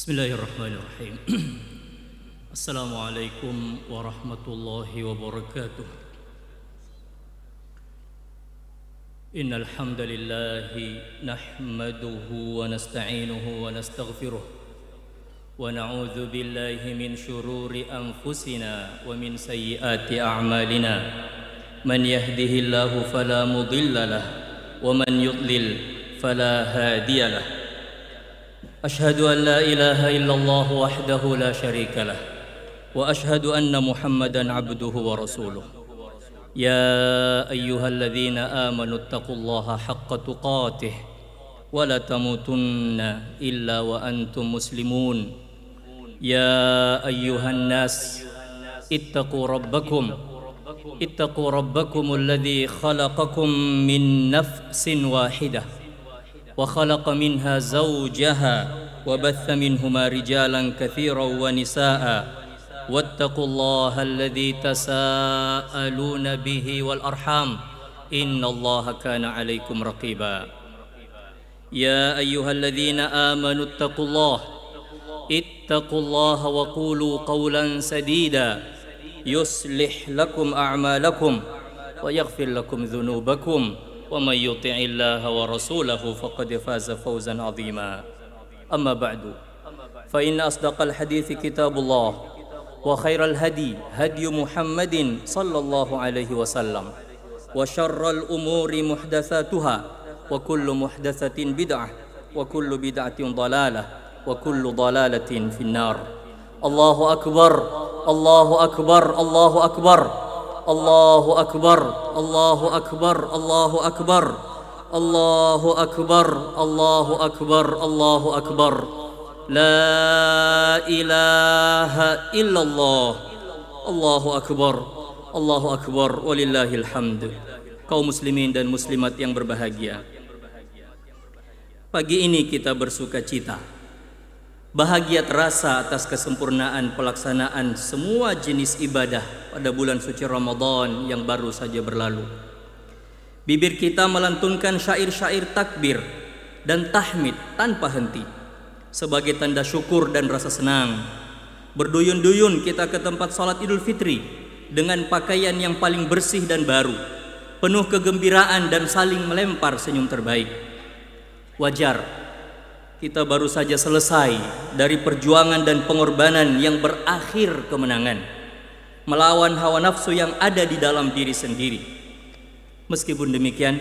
Bismillahirrahmanirrahim. Assalamualaikum warahmatullahi wabarakatuh. Innal hamdalillahi nahmaduhu wa nasta'inuhu wa nastaghfiruh wa na'udzu billahi min shururi anfusina wa min sayyiati a'malina. Man yahdihillahu fala mudilla lahu wa man yudlil fala hadiya lahu. أشهد أن لا إله إلا الله وحده لا شريك له وأشهد أن محمدًا عبده ورسوله يا أيها الذين آمنوا اتقوا الله حق تقاته ولا تموتن إلا وأنتم مسلمون يا أيها الناس اتقوا ربكم الذي خلقكم من نفس واحدة وخلق منها زوجها وبث منهما رجالا كثيرا ونساء واتقوا الله الذي تساءلون به والأرحام إن الله كان عليكم رقيبا يا أيها الذين آمنوا اتقوا الله وقولوا قولا سديدا يصلح لكم أعمالكم ويغفر لكم ذنوبكم ومن يطع الله ورسوله فقد فاز فوزا عظيما أما بعد فإن أصدق الحديث كتاب الله وخير الهدي هدي محمد صلى الله عليه وسلم وشر الأمور محدثاتها وكل محدثة بدعة وكل بدعة ضلالة وكل ضلالة في النار الله أكبر الله أكبر الله أكبر الله أكبر الله أكبر الله أكبر الله أكبر الله أكبر الله أكبر لا إله إلا الله الله أكبر الله أكبر ولله الحمد. Kaum muslimin dan muslimat yang berbahagia, pagi ini kita bersuka cita. Bahagia terasa atas kesempurnaan pelaksanaan semua jenis ibadah pada bulan suci Ramadan yang baru saja berlalu. Bibir kita melantunkan syair-syair takbir dan tahmid tanpa henti sebagai tanda syukur dan rasa senang. Berduyun-duyun kita ke tempat salat Idul Fitri dengan pakaian yang paling bersih dan baru, penuh kegembiraan dan saling melempar senyum terbaik. Wajar kita baru saja selesai dari perjuangan dan pengorbanan yang berakhir kemenangan, melawan hawa nafsu yang ada di dalam diri sendiri. Meskipun demikian,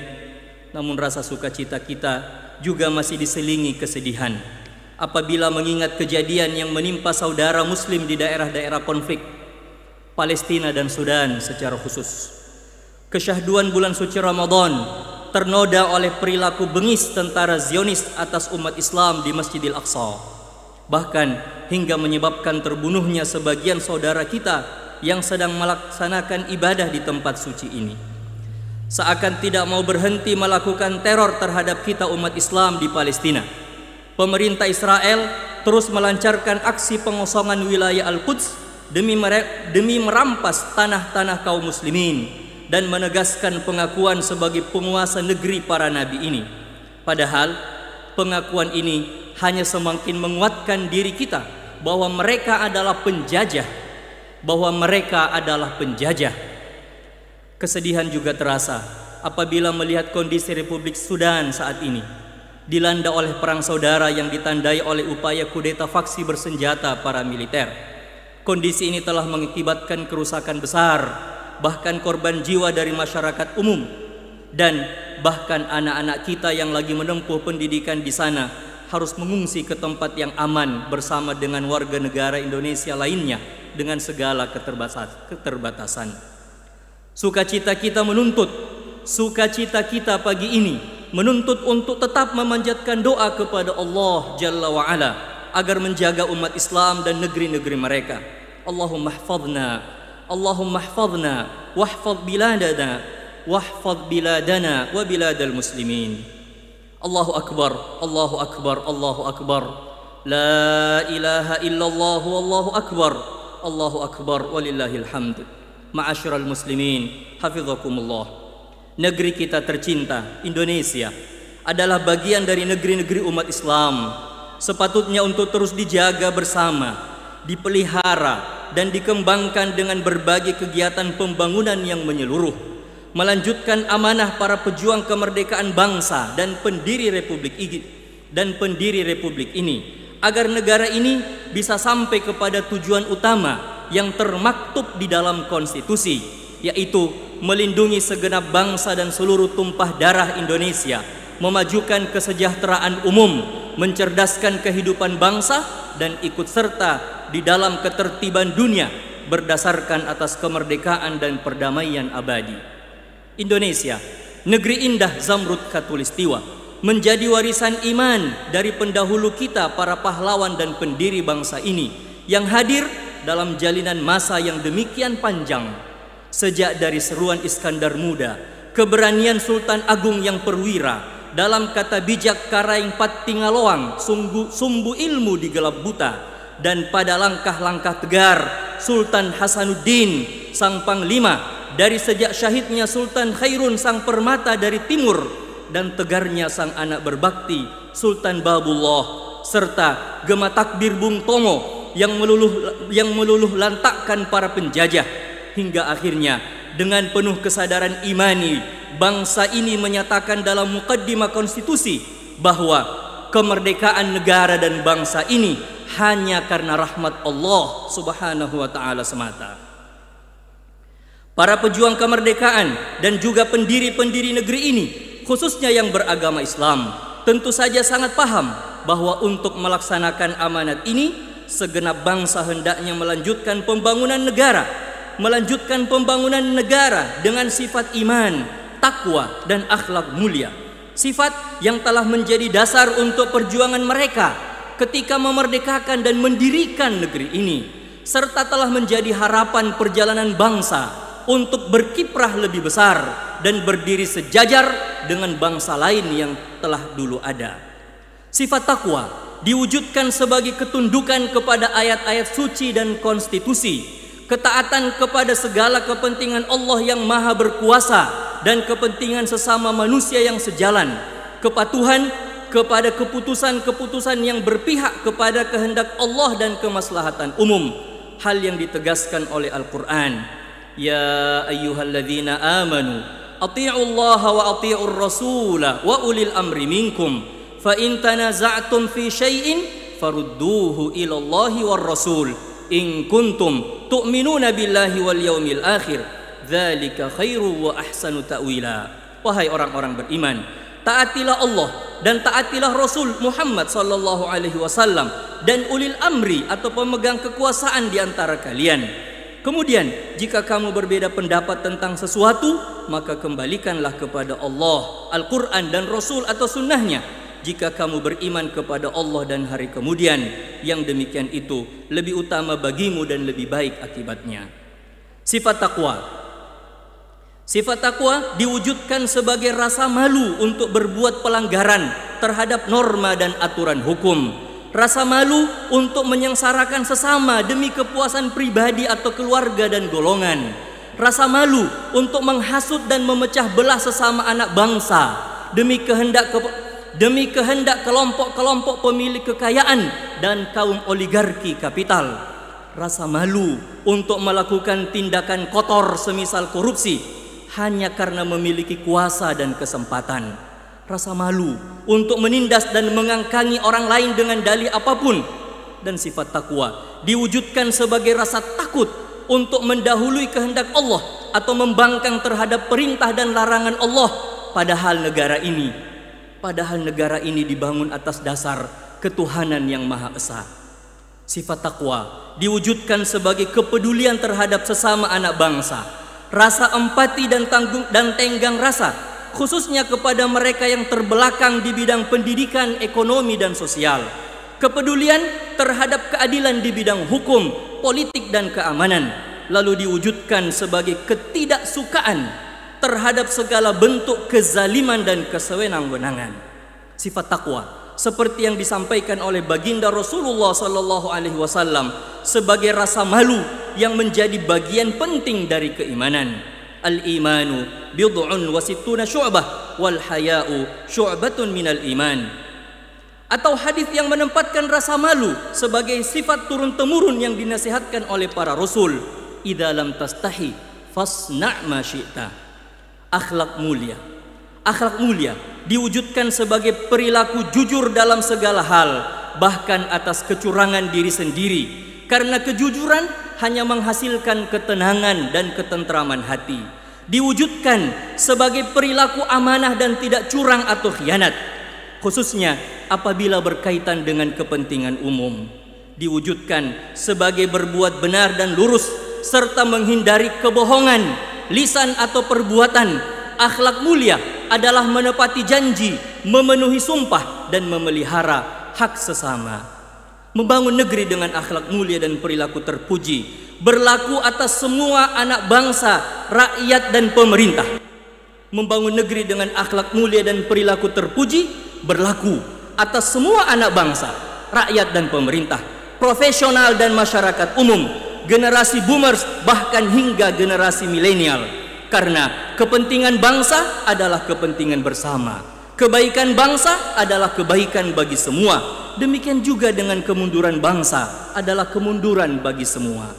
namun rasa sukacita kita juga masih diselingi kesedihan apabila mengingat kejadian yang menimpa saudara muslim di daerah-daerah konflik Palestina dan Sudan secara khusus. Kesyahduan bulan suci Ramadan ternoda oleh perilaku bengis tentara Zionis atas umat Islam di Masjidil Aqsa, bahkan hingga menyebabkan terbunuhnya sebagian saudara kita yang sedang melaksanakan ibadah di tempat suci ini. Seakan tidak mau berhenti melakukan teror terhadap kita umat Islam di Palestina, pemerintah Israel terus melancarkan aksi pengosongan wilayah Al-Quds demi merampas tanah-tanah kaum muslimin dan menegaskan pengakuan sebagai penguasa negeri para nabi ini. Padahal pengakuan ini hanya semakin menguatkan diri kita bahwa mereka adalah penjajah, Kesedihan juga terasa apabila melihat kondisi Republik Sudan saat ini dilanda oleh perang saudara yang ditandai oleh upaya kudeta faksi bersenjata para militer. Kondisi ini telah mengakibatkan kerusakan besar, bahkan korban jiwa dari masyarakat umum, dan bahkan anak-anak kita yang lagi menempuh pendidikan di sana harus mengungsi ke tempat yang aman bersama dengan warga negara Indonesia lainnya dengan segala keterbatasan. Sukacita kita pagi ini menuntut untuk tetap memanjatkan doa kepada Allah Jalla wa'ala agar menjaga umat Islam dan negeri-negeri mereka. Allahumma ihfadna wahfad biladana wa biladal muslimin. Allahu akbar, Allahu akbar, Allahu akbar. La ilaha illallah wallahu akbar, Allahu akbar walillahil hamd. Ma'asyiral muslimin, hafizakumullah. Negeri kita tercinta, Indonesia, adalah bagian dari negeri-negeri umat Islam. sepatutnya untuk terus dijaga bersama, dipelihara dan dikembangkan dengan berbagai kegiatan pembangunan yang menyeluruh, melanjutkan amanah para pejuang kemerdekaan bangsa dan pendiri republik ini, agar negara ini bisa sampai kepada tujuan utama yang termaktub di dalam konstitusi, yaitu melindungi segenap bangsa dan seluruh tumpah darah Indonesia, memajukan kesejahteraan umum, mencerdaskan kehidupan bangsa, dan ikut serta di dalam ketertiban dunia berdasarkan atas kemerdekaan dan perdamaian abadi. Indonesia, negeri indah Zamrud Khatulistiwa, menjadi warisan iman dari pendahulu kita, para pahlawan dan pendiri bangsa ini, yang hadir dalam jalinan masa yang demikian panjang. Sejak dari seruan Iskandar Muda, keberanian Sultan Agung yang perwira, dalam kata bijak Karaing Pattingaloang, sumbu ilmu di gelap buta, dan pada langkah-langkah tegar Sultan Hasanuddin sang panglima, dari sejak syahidnya Sultan Khairun sang permata dari timur, dan tegarnya sang anak berbakti Sultan Babullah, serta gema takbir Bung Tomo yang meluluh lantakkan para penjajah, hingga akhirnya dengan penuh kesadaran imani bangsa ini menyatakan dalam mukaddimah konstitusi bahwa kemerdekaan negara dan bangsa ini hanya karena rahmat Allah Subhanahu wa taala semata. Para pejuang kemerdekaan dan juga pendiri-pendiri negeri ini, khususnya yang beragama Islam, tentu saja sangat paham bahwa untuk melaksanakan amanat ini, segenap bangsa hendaknya melanjutkan pembangunan negara dengan sifat iman, takwa, dan akhlak mulia. Sifat yang telah menjadi dasar untuk perjuangan mereka ketika memerdekakan dan mendirikan negeri ini, serta telah menjadi harapan perjalanan bangsa untuk berkiprah lebih besar dan berdiri sejajar dengan bangsa lain yang telah dulu ada. Sifat takwa diwujudkan sebagai ketundukan kepada ayat-ayat suci dan konstitusi, ketaatan kepada segala kepentingan Allah yang maha berkuasa dan kepentingan sesama manusia yang sejalan, kepatuhan kepada keputusan-keputusan yang berpihak kepada kehendak Allah dan kemaslahatan umum, hal yang ditegaskan oleh Al-Quran. Ya ayyuhalladzina amanu ati'ullaha wa ati'ur rasula wa ulil amri minkum fa in tanaza'tum fi syai'in farudduhu ilallahi war rasul in kuntum tu'minuna billahi wal yaumil akhir dzalika khairu wa ahsanu ta'wila. Wahai orang-orang beriman, taatilah Allah dan taatilah Rasul Muhammad sallallahu alaihi wasallam dan ulil amri atau pemegang kekuasaan di antara kalian. Kemudian jika kamu berbeda pendapat tentang sesuatu, maka kembalikanlah kepada Allah, Al-Quran dan Rasul atau sunnahnya. Jika kamu beriman kepada Allah dan hari kemudian, yang demikian itu lebih utama bagimu dan lebih baik akibatnya. Sifat takwa diwujudkan sebagai rasa malu untuk berbuat pelanggaran terhadap norma dan aturan hukum. Rasa malu untuk menyengsarakan sesama demi kepuasan pribadi atau keluarga dan golongan. Rasa malu untuk menghasut dan memecah belah sesama anak bangsa demi kehendak kelompok-kelompok pemilik kekayaan dan kaum oligarki kapital. Rasa malu untuk melakukan tindakan kotor semisal korupsi hanya karena memiliki kuasa dan kesempatan. Rasa malu untuk menindas dan mengangkangi orang lain dengan dalih apapun. Dan sifat takwa diwujudkan sebagai rasa takut untuk mendahului kehendak Allah atau membangkang terhadap perintah dan larangan Allah, padahal negara ini dibangun atas dasar ketuhanan yang Maha Esa. Sifat takwa diwujudkan sebagai kepedulian terhadap sesama anak bangsa, rasa empati dan tenggang rasa, khususnya kepada mereka yang terbelakang di bidang pendidikan, ekonomi, dan sosial. Kepedulian terhadap keadilan di bidang hukum, politik, dan keamanan. Lalu diwujudkan sebagai ketidaksukaan terhadap segala bentuk kezaliman dan kesewenang-wenangan. Sifat takwa seperti yang disampaikan oleh baginda Rasulullah sallallahu alaihi wasallam sebagai rasa malu yang menjadi bagian penting dari keimanan. Al-imanu bid'un wa sittuna syu'bah wal haya'u syu'batun minal iman. Atau hadis yang menempatkan rasa malu sebagai sifat turun-temurun yang dinasihatkan oleh para rasul. Idza lam tastahi fasna' ma syi'ta. Akhlak mulia. Akhlak mulia diwujudkan sebagai perilaku jujur dalam segala hal, bahkan atas kecurangan diri sendiri. Karena kejujuran hanya menghasilkan ketenangan dan ketentraman hati. Diwujudkan sebagai perilaku amanah dan tidak curang atau khianat, khususnya apabila berkaitan dengan kepentingan umum. Diwujudkan sebagai berbuat benar dan lurus, serta menghindari kebohongan, lisan atau perbuatan. Akhlak mulia adalah menepati janji, memenuhi sumpah, dan memelihara hak sesama. Membangun negeri dengan akhlak mulia dan perilaku terpuji berlaku atas semua anak bangsa, rakyat, dan pemerintah. Membangun negeri dengan akhlak mulia dan perilaku terpuji berlaku atas semua anak bangsa, rakyat, dan pemerintah, profesional dan masyarakat umum, generasi boomers, bahkan hingga generasi milenial. Karena kepentingan bangsa adalah kepentingan bersama. Kebaikan bangsa adalah kebaikan bagi semua. Demikian juga dengan kemunduran bangsa adalah kemunduran bagi semua.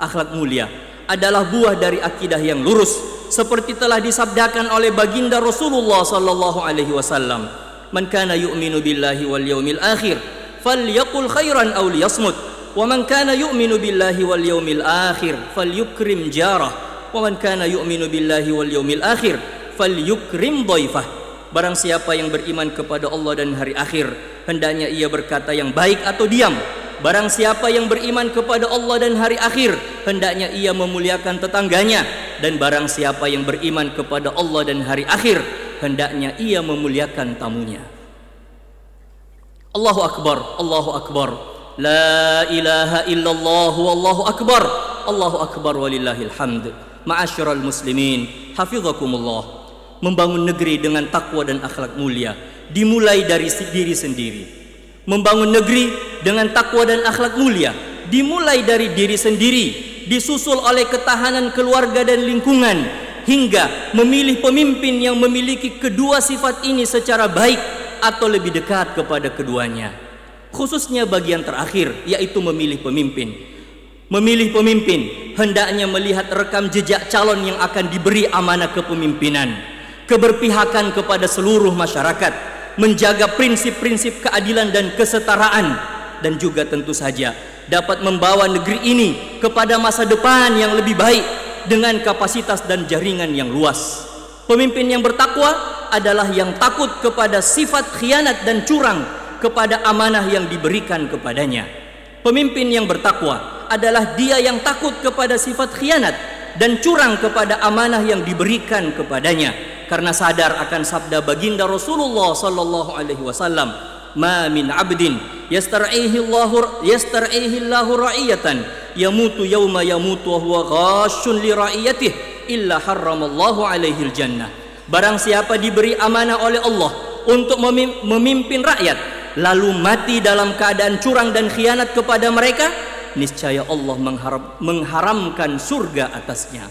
Akhlak mulia adalah buah dari akidah yang lurus, seperti telah disabdakan oleh baginda Rasulullah sallallahu alaihi wasallam. Man kana yu'minu billahi wal yaumil akhir falyaqul khairan aw liyasmut, wa man kana yu'minu billahi wal yaumil akhir falyukrim jarah, wa man kana yu'minu billahi wal yaumil akhir falyukrim dhaifah. Barang siapa yang beriman kepada Allah dan hari akhir, hendaknya ia berkata yang baik atau diam. Barang siapa yang beriman kepada Allah dan hari akhir, hendaknya ia memuliakan tetangganya. Dan barang siapa yang beriman kepada Allah dan hari akhir, hendaknya ia memuliakan tamunya. Allahu Akbar, Allahu Akbar. La ilaha illallah, wallahu akbar. Allahu Akbar walillahil hamd. Ma'asyiral muslimin, hafizakumullah. Membangun negeri dengan takwa dan akhlak mulia dimulai dari diri sendiri. Membangun negeri dengan takwa dan akhlak mulia dimulai dari diri sendiri, disusul oleh ketahanan keluarga dan lingkungan, hingga memilih pemimpin yang memiliki kedua sifat ini secara baik atau lebih dekat kepada keduanya. Khususnya bagian terakhir, yaitu memilih pemimpin. Memilih pemimpin hendaknya melihat rekam jejak calon yang akan diberi amanah kepemimpinan, keberpihakan kepada seluruh masyarakat, menjaga prinsip-prinsip keadilan dan kesetaraan, dan juga tentu saja dapat membawa negeri ini kepada masa depan yang lebih baik dengan kapasitas dan jaringan yang luas. Pemimpin yang bertakwa adalah yang takut kepada sifat khianat dan curang kepada amanah yang diberikan kepadanya. Pemimpin yang bertakwa adalah dia yang takut kepada sifat khianat dan curang kepada amanah yang diberikan kepadanya, karena sadar akan sabda baginda Rasulullah sallallahu alaihi wasallam, "Ma min 'abdin yastar'ihi Allahu ra'iyatan yamutu yawma yamutu wa huwa ghashun li ra'iyatihi illa harramallahu alaihi al-jannah." Barang siapa diberi amanah oleh Allah untuk memimpin rakyat lalu mati dalam keadaan curang dan khianat kepada mereka, niscaya Allah mengharamkan surga atasnya.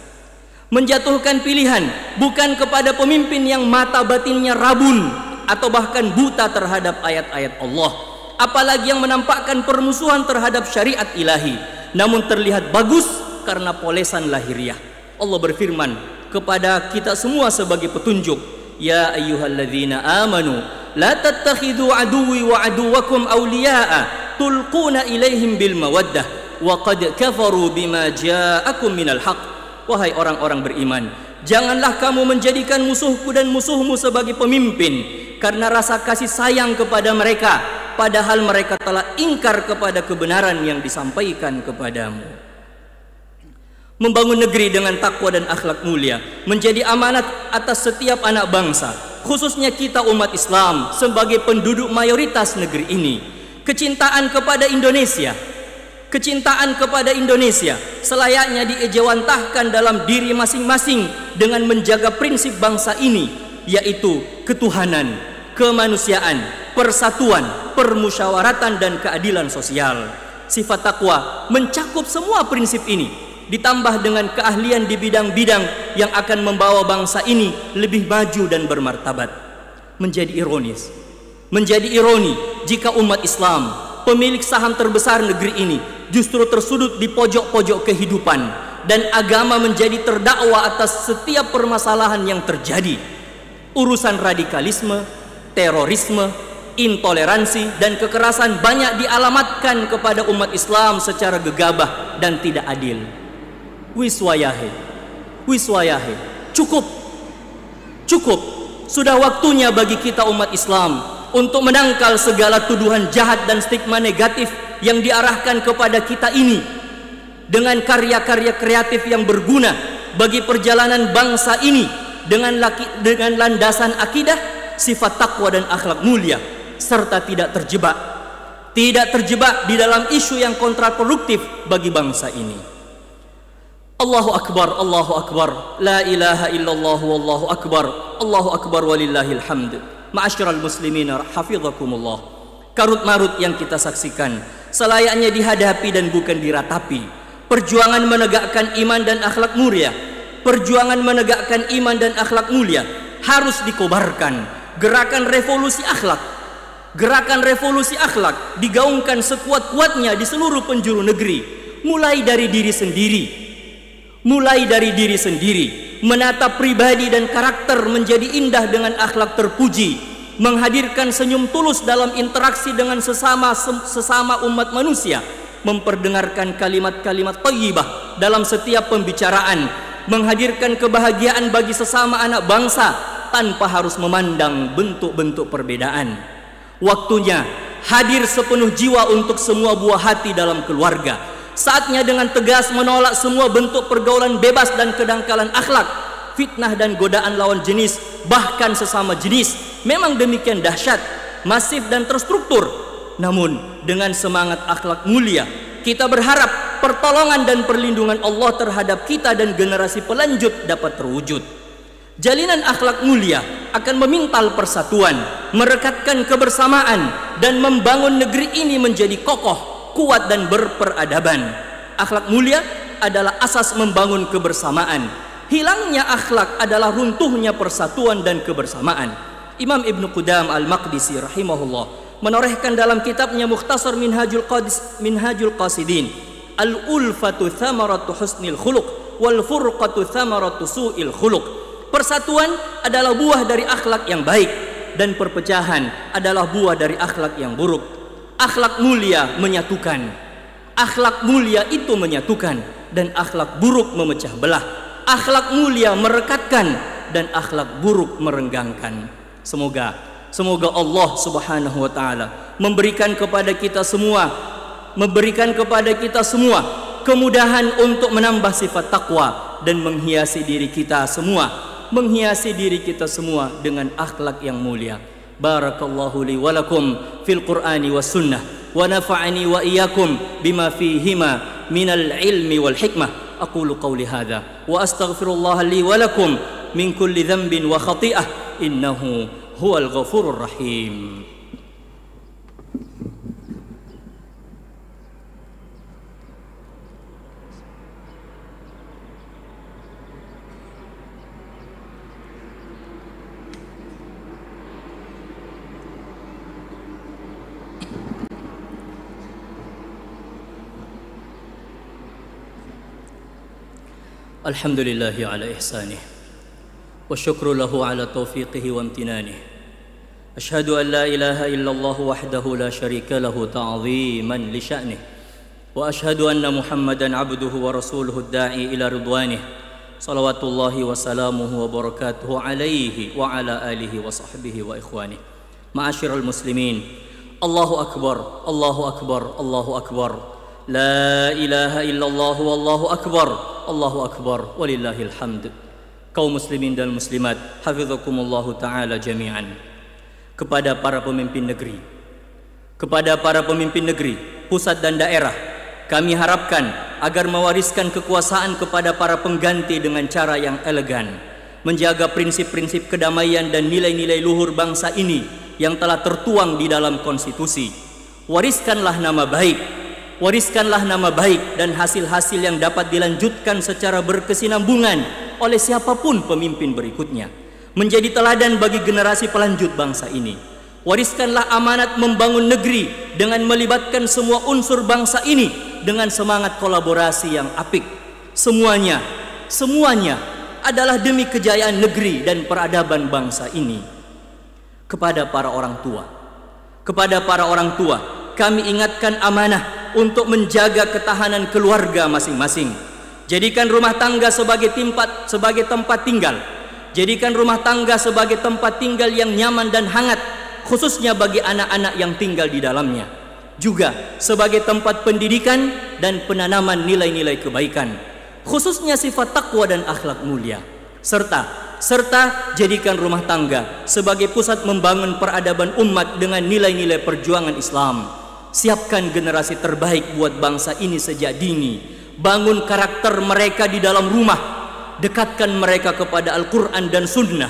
Menjatuhkan pilihan bukan kepada pemimpin yang mata batinnya rabun atau bahkan buta terhadap ayat-ayat Allah, apalagi yang menampakkan permusuhan terhadap syariat ilahi, namun terlihat bagus karena polesan lahiriah. Allah berfirman kepada kita semua sebagai petunjuk, "Ya ayyuhalladzina amanu la tattakhidhu aduwwi wa aduwwakum awliya'a tulquna ilaihim bil mawaddah wa qad kafaru bima ja'akum minal haqq." Wahai orang-orang beriman, janganlah kamu menjadikan musuhku dan musuhmu sebagai pemimpin karena rasa kasih sayang kepada mereka, padahal mereka telah ingkar kepada kebenaran yang disampaikan kepadamu. Membangun negeri dengan takwa dan akhlak mulia menjadi amanat atas setiap anak bangsa, khususnya kita umat Islam sebagai penduduk mayoritas negeri ini. Kecintaan kepada Indonesia selayaknya diejawantahkan dalam diri masing-masing dengan menjaga prinsip bangsa ini, yaitu ketuhanan, kemanusiaan, persatuan, permusyawaratan, dan keadilan sosial. Sifat takwa mencakup semua prinsip ini, ditambah dengan keahlian di bidang-bidang yang akan membawa bangsa ini lebih maju dan bermartabat. Menjadi ironis Menjadi ironi jika umat Islam, pemilik saham terbesar negeri ini, justru tersudut di pojok-pojok kehidupan dan agama menjadi terdakwa atas setiap permasalahan yang terjadi. Urusan radikalisme, terorisme, intoleransi dan kekerasan banyak dialamatkan kepada umat Islam secara gegabah dan tidak adil. Wiswayahe, cukup. Sudah waktunya bagi kita umat Islam untuk menangkal segala tuduhan jahat dan stigma negatif yang diarahkan kepada kita ini dengan karya-karya kreatif yang berguna bagi perjalanan bangsa ini dengan landasan akidah, sifat takwa dan akhlak mulia, serta tidak terjebak di dalam isu yang kontraproduktif bagi bangsa ini. Allahu akbar, la ilaha illallah wallahu akbar walillahil hamd. Ma'asyiral muslimin hafizakumullah. Karut-marut yang kita saksikan selayaknya dihadapi dan bukan diratapi. Perjuangan menegakkan iman dan akhlak mulia harus dikobarkan. Gerakan revolusi akhlak digaungkan sekuat-kuatnya di seluruh penjuru negeri, mulai dari diri sendiri, menata pribadi dan karakter menjadi indah dengan akhlak terpuji, menghadirkan senyum tulus dalam interaksi dengan sesama umat manusia, memperdengarkan kalimat-kalimat thayyibah dalam setiap pembicaraan, menghadirkan kebahagiaan bagi sesama anak bangsa tanpa harus memandang bentuk-bentuk perbedaan. Waktunya hadir sepenuh jiwa untuk semua buah hati dalam keluarga. Saatnya dengan tegas menolak semua bentuk pergaulan bebas dan kedangkalan akhlak, fitnah dan godaan lawan jenis, bahkan sesama jenis. Memang demikian dahsyat, masif dan terstruktur. Namun dengan semangat akhlak mulia, kita berharap pertolongan dan perlindungan Allah terhadap kita dan generasi pelanjut dapat terwujud. Jalinan akhlak mulia akan memintal persatuan, merekatkan kebersamaan, dan membangun negeri ini menjadi kokoh, kuat dan berperadaban. Akhlak mulia adalah asas membangun kebersamaan. Hilangnya akhlak adalah runtuhnya persatuan dan kebersamaan. Imam Ibn Qudam Al-Maqdisi rahimahullah menorehkan dalam kitabnya Mukhtasar Minhajul Qasidin, Al-ulfatu thamaratu husnil khuluq wal furqatu thamaratu su'il khuluq. Persatuan adalah buah dari akhlak yang baik dan perpecahan adalah buah dari akhlak yang buruk. Akhlak mulia menyatukan. Akhlak mulia itu menyatukan dan akhlak buruk memecah belah. Akhlak mulia merekatkan dan akhlak buruk merenggangkan. Semoga Allah Subhanahu wa taala memberikan kepada kita semua kemudahan untuk menambah sifat takwa dan menghiasi diri kita semua dengan akhlak yang mulia. Barakallahu li wa lakum fil Qur'ani was sunnah wa nafa'ani wa iyyakum bima fihima minal ilmi wal hikmah. Aqulu qawli hadha wa astaghfirullah li wa lakum min kulli dhanbin wa khati'ah innahu huwal ghafurur rahim. Alhamdulillahi ala ihsanih wa syukru lahu ala taufiqihi wa amtinanih. Ashhadu an la ilaha illallah wahdahu la syarika lahu ta'ziman li sya'nih wa ashhadu anna Muhammadan abduhu wa rasuluhu ad-da'i ila ridwanih. Salawatullahi wa salamuhu wa barakatuhu alaihi wa ala alihi wa sahbihi wa ikhwanih. Ma'asyiral muslimin, Allahu akbar, Allahu akbar, Allahu akbar. La ilaha illallah wallahu akbar, Allahu akbar walillahil hamd. Kaum muslimin dan muslimat, hafizakumullahu ta'ala jami'an. Kepada para pemimpin negeri, pusat dan daerah, kami harapkan agar mewariskan kekuasaan kepada para pengganti dengan cara yang elegan, menjaga prinsip-prinsip kedamaian dan nilai-nilai luhur bangsa ini yang telah tertuang di dalam konstitusi. Wariskanlah nama baik dan hasil-hasil yang dapat dilanjutkan secara berkesinambungan oleh siapapun pemimpin berikutnya, menjadi teladan bagi generasi pelanjut bangsa ini. Wariskanlah amanat membangun negeri dengan melibatkan semua unsur bangsa ini dengan semangat kolaborasi yang apik. Semuanya adalah demi kejayaan negeri dan peradaban bangsa ini. Kepada para orang tua, kami ingatkan amanah untuk menjaga ketahanan keluarga masing-masing. Jadikan rumah tangga sebagai tempat tinggal. Jadikan rumah tangga sebagai tempat tinggal yang nyaman dan hangat, khususnya bagi anak-anak yang tinggal di dalamnya. Juga sebagai tempat pendidikan dan penanaman nilai-nilai kebaikan, khususnya sifat takwa dan akhlak mulia. Serta jadikan rumah tangga sebagai pusat membangun peradaban umat dengan nilai-nilai perjuangan Islam. Siapkan generasi terbaik buat bangsa ini sejak dini. Bangun karakter mereka di dalam rumah. Dekatkan mereka kepada Al-Quran dan Sunnah.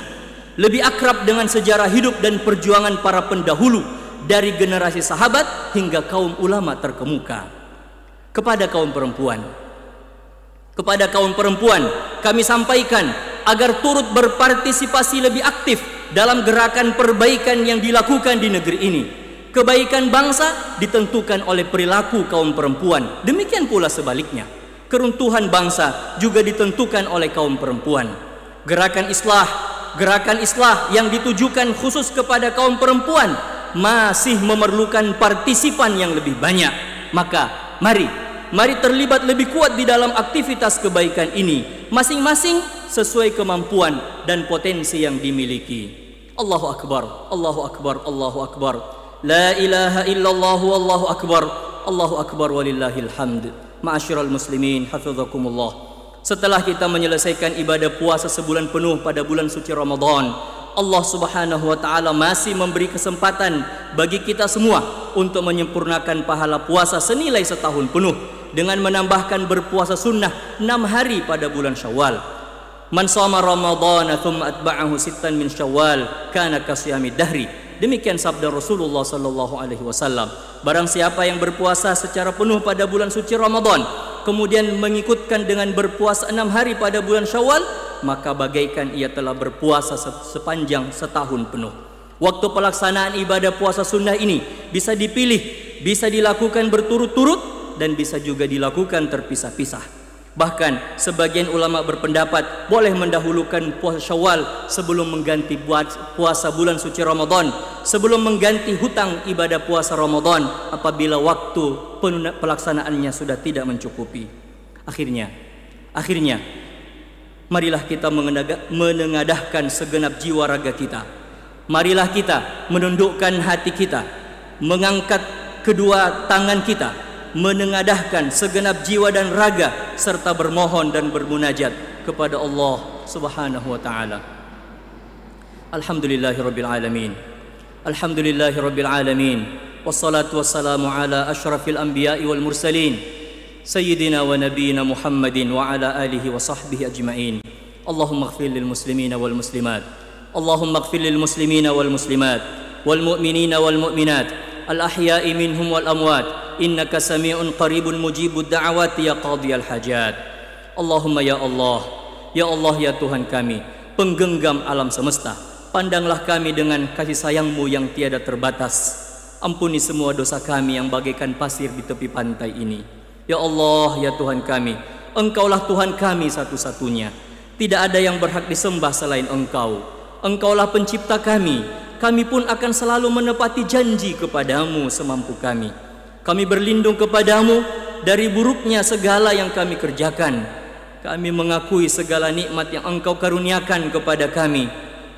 Lebih akrab dengan sejarah hidup dan perjuangan para pendahulu, dari generasi sahabat hingga kaum ulama terkemuka. Kepada kaum perempuan, kami sampaikan agar turut berpartisipasi lebih aktif dalam gerakan perbaikan yang dilakukan di negeri ini. Kebaikan bangsa ditentukan oleh perilaku kaum perempuan. Demikian pula sebaliknya. Keruntuhan bangsa juga ditentukan oleh kaum perempuan. Gerakan islah yang ditujukan khusus kepada kaum perempuan masih memerlukan partisipan yang lebih banyak. Maka mari terlibat lebih kuat di dalam aktivitas kebaikan ini, masing-masing sesuai kemampuan dan potensi yang dimiliki. Allahu Akbar, Allahu Akbar, Allahu Akbar. La ilaha illallah, Allahu Akbar, Allahu Akbar walillahil hamd. Ma'asyiral muslimin, hafizakumullah. Setelah kita menyelesaikan ibadah puasa sebulan penuh pada bulan suci Ramadan, Allah Subhanahu wa taala masih memberi kesempatan bagi kita semua untuk menyempurnakan pahala puasa senilai setahun penuh dengan menambahkan berpuasa sunnah 6 hari pada bulan Syawal. Man shoma Ramadhana thumma atba'ahu sittan min Syawal kana kasiyamid dahri. Demikian sabda Rasulullah sallallahu alaihi wasallam. Barang siapa yang berpuasa secara penuh pada bulan suci Ramadan, kemudian mengikutkan dengan berpuasa 6 hari pada bulan Syawal, maka bagaikan ia telah berpuasa sepanjang setahun penuh. Waktu pelaksanaan ibadah puasa sunnah ini bisa dipilih, bisa dilakukan berturut-turut, dan bisa juga dilakukan terpisah-pisah. Bahkan sebagian ulama berpendapat boleh mendahulukan puasa Syawal sebelum mengganti puasa bulan suci Ramadan, sebelum mengganti hutang ibadah puasa Ramadan apabila waktu pelaksanaannya sudah tidak mencukupi. Akhirnya marilah kita menengadahkan segenap jiwa raga kita. Marilah kita menundukkan hati kita, mengangkat kedua tangan kita, menengadahkan segenap jiwa dan raga, serta bermohon dan bermunajat kepada Allah Subhanahu wa taala. Alhamdulillahirabbil alamin. Alhamdulillahirabbil alamin. Wassalatu wassalamu ala asyrafil anbiya'i wal mursalin sayyidina wa nabiyyina Muhammadin wa ala alihi wa sahbihi ajma'in. Allahumma ighfir lil muslimina wal muslimat. Allahumma ighfir lil muslimina wal muslimat wal mu'minina wal mu'minat al ahya'i minhum wal amwat. Innaka sami'un qaribun mujibud da'awati ya qadiyal hajat. Allahumma ya Allah, ya Tuhan kami, penggenggam alam semesta, pandanglah kami dengan kasih sayang-Mu yang tiada terbatas. Ampuni semua dosa kami yang bagaikan pasir di tepi pantai ini. Ya Allah, ya Tuhan kami, Engkaulah Tuhan kami satu-satunya. Tidak ada yang berhak disembah selain Engkau. Engkaulah pencipta kami. Kami pun akan selalu menepati janji kepadamu semampu kami. Kami berlindung kepadamu dari buruknya segala yang kami kerjakan. Kami mengakui segala nikmat yang Engkau karuniakan kepada kami,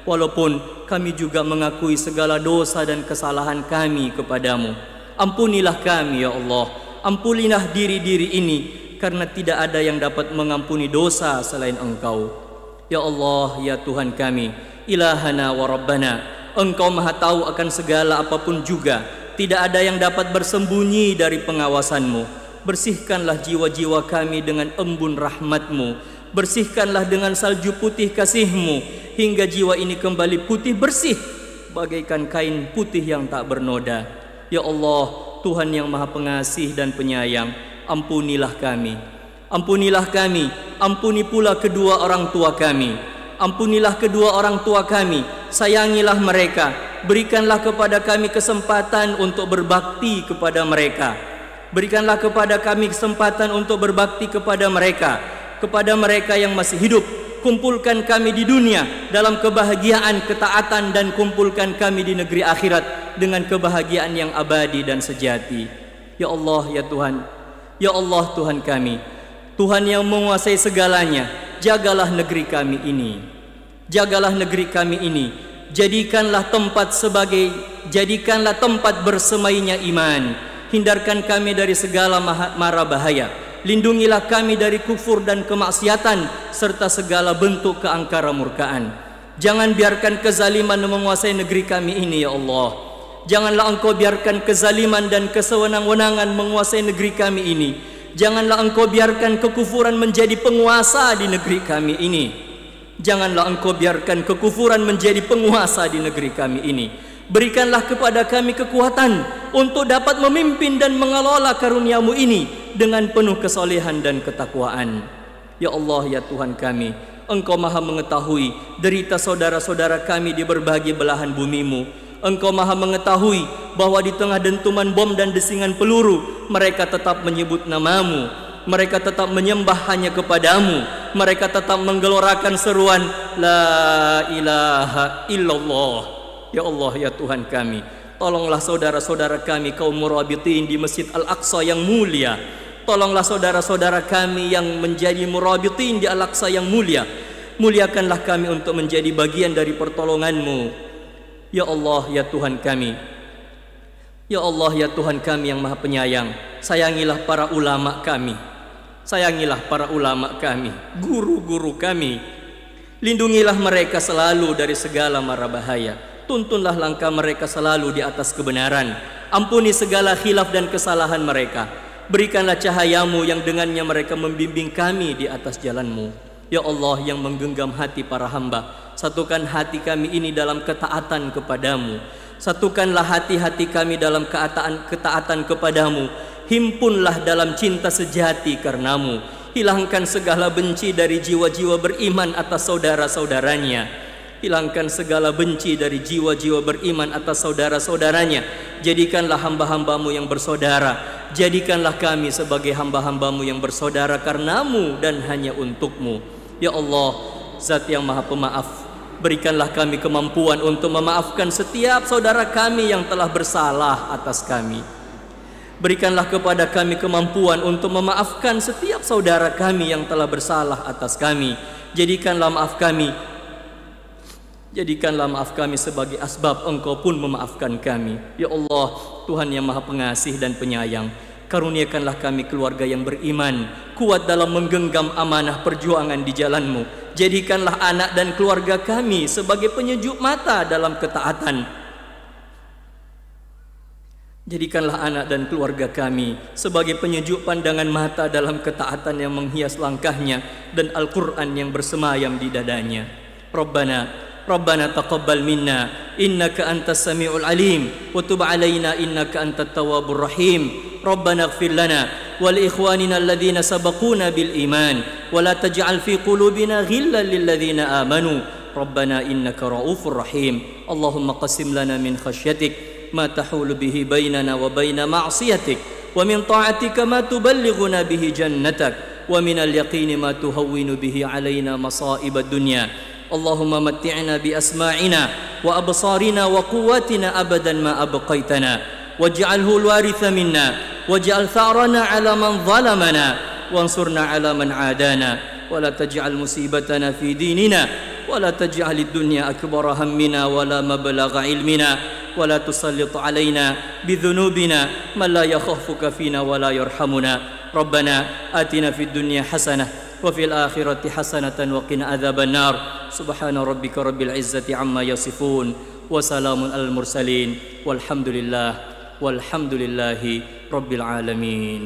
walaupun kami juga mengakui segala dosa dan kesalahan kami kepadamu. Ampunilah kami ya Allah, ampunilah diri-diri ini, karena tidak ada yang dapat mengampuni dosa selain Engkau. Ya Allah, ya Tuhan kami, ilahana wa rabbana, Engkau maha tahu akan segala apapun juga. Tidak ada yang dapat bersembunyi dari pengawasan-Mu. Bersihkanlah jiwa-jiwa kami dengan embun rahmat-Mu. Bersihkanlah dengan salju putih kasih-Mu, hingga jiwa ini kembali putih bersih bagaikan kain putih yang tak bernoda. Ya Allah, Tuhan yang maha pengasih dan penyayang, ampunilah kami. Ampunilah kami, ampuni pula kedua orang tua kami. Ampunilah kedua orang tua kami, sayangilah mereka, Berikanlah kepada kami kesempatan untuk berbakti kepada mereka. Berikanlah kepada kami kesempatan untuk berbakti kepada mereka yang masih hidup. Kumpulkan kami di dunia dalam kebahagiaan, ketaatan, dan kumpulkan kami di negeri akhirat dengan kebahagiaan yang abadi dan sejati. Ya Allah, ya Tuhan, ya Allah Tuhan kami, Tuhan yang menguasai segalanya, jagalah negeri kami ini. Jagalah negeri kami ini. Jadikanlah tempat bersemainya iman. Hindarkan kami dari segala mara bahaya. Lindungilah kami dari kufur dan kemaksiatan serta segala bentuk keangkara murkaan. Jangan biarkan kezaliman menguasai negeri kami ini, ya Allah. Janganlah Engkau biarkan kezaliman dan kesewenang-wenangan menguasai negeri kami ini. Janganlah Engkau biarkan kekufuran menjadi penguasa di negeri kami ini. Janganlah Engkau biarkan kekufuran menjadi penguasa di negeri kami ini. Berikanlah kepada kami kekuatan untuk dapat memimpin dan mengelola karunia-Mu ini dengan penuh kesolehan dan ketakwaan. Ya Allah, ya Tuhan kami, Engkau maha mengetahui derita saudara-saudara kami di berbagai belahan bumi-Mu. Engkau maha mengetahui bahwa di tengah dentuman bom dan desingan peluru, mereka tetap menyebut nama-Mu. Mereka tetap menyembah hanya kepada-Mu. Mereka tetap menggelorakan seruan La ilaha illallah. Ya Allah, ya Tuhan kami, tolonglah saudara-saudara kami kaum murabitin di Masjid Al-Aqsa yang mulia. Tolonglah saudara-saudara kami yang menjadi murabitin di Al-Aqsa yang mulia. Muliakanlah kami untuk menjadi bagian dari pertolongan-Mu. Ya Allah, ya Tuhan kami, ya Allah, ya Tuhan kami yang maha penyayang, sayangilah para ulama kami. Sayangilah para ulama kami, guru-guru kami. Lindungilah mereka selalu dari segala mara bahaya. Tuntunlah langkah mereka selalu di atas kebenaran. Ampuni segala khilaf dan kesalahan mereka. Berikanlah cahaya-Mu yang dengannya mereka membimbing kami di atas jalan-Mu. Ya Allah yang menggenggam hati para hamba, satukan hati kami ini dalam ketaatan kepada-Mu. Satukanlah hati-hati kami dalam ketaatan kepada-Mu. Himpunlah dalam cinta sejati karena-Mu. Hilangkan segala benci dari jiwa-jiwa beriman atas saudara-saudaranya. Hilangkan segala benci dari jiwa-jiwa beriman atas saudara-saudaranya. Jadikanlah hamba-hamba-Mu yang bersaudara. Jadikanlah kami sebagai hamba-hamba-Mu yang bersaudara karena-Mu dan hanya untuk-Mu. Ya Allah, Zat yang maha pemaaf, berikanlah kami kemampuan untuk memaafkan setiap saudara kami yang telah bersalah atas kami. Berikanlah kepada kami kemampuan untuk memaafkan setiap saudara kami yang telah bersalah atas kami. Jadikanlah maaf kami sebagai asbab Engkau pun memaafkan kami. Ya Allah, Tuhan yang maha pengasih dan penyayang, karuniakanlah kami keluarga yang beriman, kuat dalam menggenggam amanah perjuangan di jalan-Mu. Jadikanlah anak dan keluarga kami sebagai penyejuk mata dalam ketaatan. Jadikanlah anak dan keluarga kami sebagai penyejuk pandangan mata dalam ketaatan yang menghias langkahnya dan Al-Quran yang bersemayam di dadanya. Rabbana taqabbal minna innaka antas samiul alim wa tub alaina innaka antat tawwabur rahim. Rabbana ighfir lana wa li ikhwanina alladhina sabaquna bil iman wa la taj'al fi qulubina ghillan lil ladzina amanu. Rabbana innaka raufur rahim. Allahumma qasim lana min khashyatik ma tahulu bihi bainana wa baina ma'siyatik wa min ta'atika ma tuballighuna bihi jannatak wa min al-yaqini ma tuhawwinu bihi alaina masa'ib ad-dunya. Allahumma matti'na bi asma'ina wa absarina wa quwwatina abadan ma abqaitana waj'alhu al-waritha minna waj'al tha'rana 'ala man zalamana wansurna 'ala man 'adana wa la taj'al musibatana fi dinina wa la taj'al ad-dunya akbara hammina wa la mablagha 'ilmina wa la tusallit 'alaina bi dhunubina man la yakhafuka fina wa la yarhamuna. Rabbana atina fid dunya hasanah وفي الآخرة حسنة وقنا عذاب النار. سبحان ربك رب العزة عما يصفون وسلام على المرسلين والحمد لله رب العالمين.